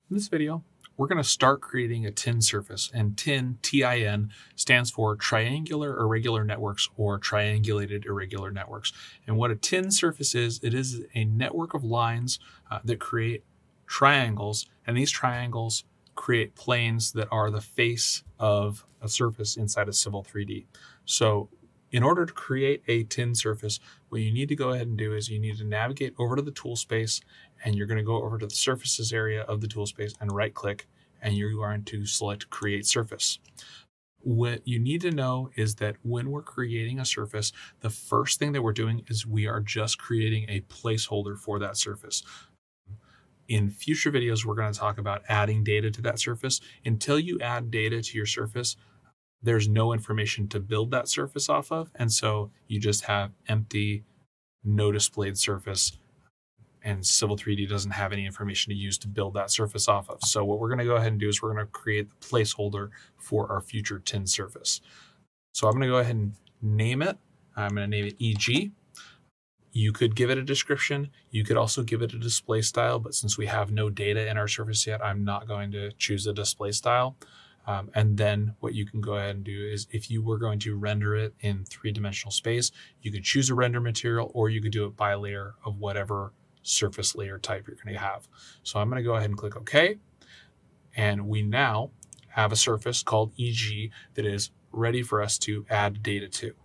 In this video, we're going to start creating a TIN surface, and TIN, T-I-N, stands for triangular irregular networks or triangulated irregular networks. And what a TIN surface is, it is a network of lines that create triangles, and these triangles create planes that are the face of a surface inside of Civil 3D. So in order to create a TIN surface, what you need to go ahead and do is you need to navigate over to the tool space, and you're going to go over to the surfaces area of the tool space and right click, and you're going to select create surface. What you need to know is that when we're creating a surface, the first thing that we're doing is we are just creating a placeholder for that surface. In future videos, we're going to talk about adding data to that surface. Until you add data to your surface, there's no information to build that surface off of. And so you just have empty, no displayed surface, and Civil 3D doesn't have any information to use to build that surface off of. So what we're going to go ahead and do is we're going to create the placeholder for our future TIN surface. So I'm going to go ahead and name it. I'm going to name it EG. You could give it a description. You could also give it a display style, but since we have no data in our surface yet, I'm not going to choose a display style. And then what you can go ahead and do is if you were going to render it in three-dimensional space, you could choose a render material, or you could do it by layer of whatever surface layer type you're going to have. So I'm going to go ahead and click OK. And we now have a surface called EG that is ready for us to add data to.